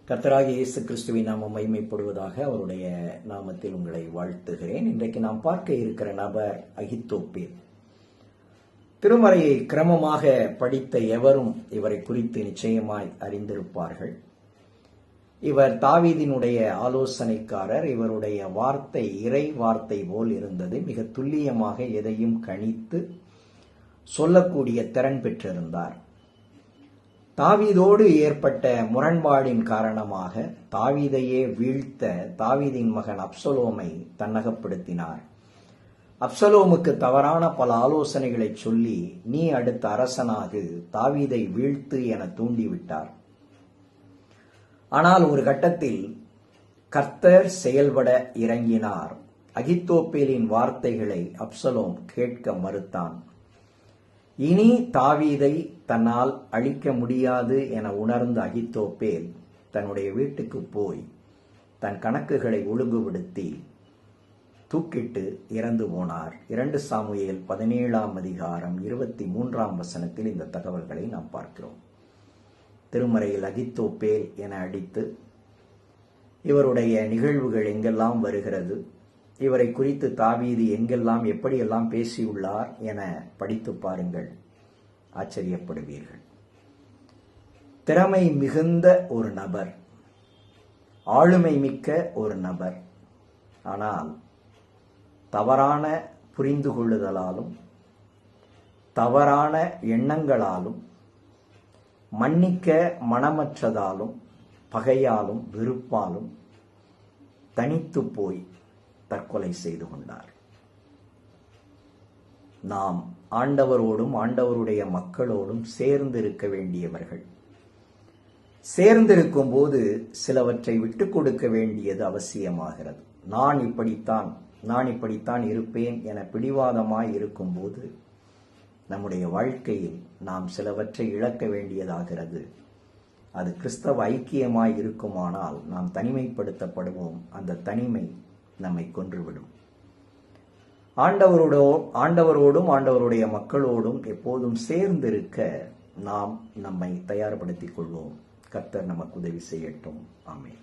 கர்த்தராகிய இயேசு கிறிஸ்துவின் நாமம் மகிமைப்படுவதாக. அவருடைய நாமத்தில் உங்களை வாழ்த்துகிறேன். இன்றைக்கு நாம் பார்க்க இருக்கிற நபர் அகித்தோப்பேல். திருமறையை கிரமமாக படித்த எவரும் இவரை குறித்து நிச்சயமாய் அறிந்திருப்பார்கள். இவர் தாவீதினுடைய ஆலோசனைக்காரர். இவருடைய வார்த்தை இறை வார்த்தை போல் இருந்தது. மிக துல்லியமாக எதையும் கணித்து சொல்லக்கூடிய திறன் பெற்றிருந்தார். தாவீதோடு ஏற்பட்ட முரண்பாடின் காரணமாக தாவீதையே வீழ்த்த தாவீதின் மகன் அப்சலோமை தன்னகப்படுத்தினார். அப்சலோமுக்கு தவறான பல ஆலோசனைகளை சொல்லி, நீ அடுத்த அரசனாகு, தாவீதை வீழ்த்து என தூண்டிவிட்டார். ஆனால் ஒரு கட்டத்தில் கர்த்தர் செயல்பட இறங்கினார். அகித்தோப்பேலின் வார்த்தைகளை அப்சலோம் கேட்க மறுத்தான். இனி தாவீதை தன்னால் அழிக்க முடியாது என உணர்ந்த அகித்தோப்பேல் தன்னுடைய வீட்டுக்கு போய் தன் கணக்குகளை ஒழுங்குபடுத்தி தூக்கிட்டு இறந்து போனார். 2 சாமுவேல் 17ஆம் அதிகாரம் 23ஆம் வசனத்தில் இந்த தகவல்களை நாம் பார்க்கிறோம். திருமறையில் அகித்தோப்பேல் என அடித்து இவருடைய நிகழ்வுகள் எங்கெல்லாம் வருகிறது, இவரை குறித்து தாவீது எங்கெல்லாம் எப்படியெல்லாம் பேசியுள்ளார் என படித்து பாருங்கள், ஆச்சரியப்படுவீர்கள். திறமை மிகுந்த ஒரு நபர், ஆளுமை மிக்க ஒரு நபர். ஆனால் தவறான புரிந்து கொள்ளுதலாலும் தவறான எண்ணங்களாலும் மன்னிக்க மனமற்றதாலும் பகையாலும் வெறுப்பாலும் தனித்து போய் தற்கொலை செய்து கொண்டார். நாம் ஆண்டவரோடும் ஆண்டவருடைய மக்களோடும் சேர்ந்திருக்க வேண்டியவர்கள். சேர்ந்திருக்கும் போது சிலவற்றை விட்டுக் கொடுக்க வேண்டியது அவசியமாகிறது. நான் இப்படித்தான் இருப்பேன் என பிடிவாதமாய் இருக்கும் போது நம்முடைய வாழ்க்கையில் நாம் சிலவற்றை இழக்க வேண்டியதாகிறது. அது கிறிஸ்தவ ஐக்கியமாய் இருக்குமானால் நாம் தனிமைப்படுத்தப்படுவோம். அந்த தனிமை நம்மை கொன்றுவிடும். ஆண்டவரோடும் ஆண்டவருடைய மக்களோடும் எப்போதும் சேர்ந்திருக்க நாம் நம்மை தயார்படுத்திக் கொள்வோம். கர்த்தர் நமக்கு உதவி செய்யட்டும். ஆமென்.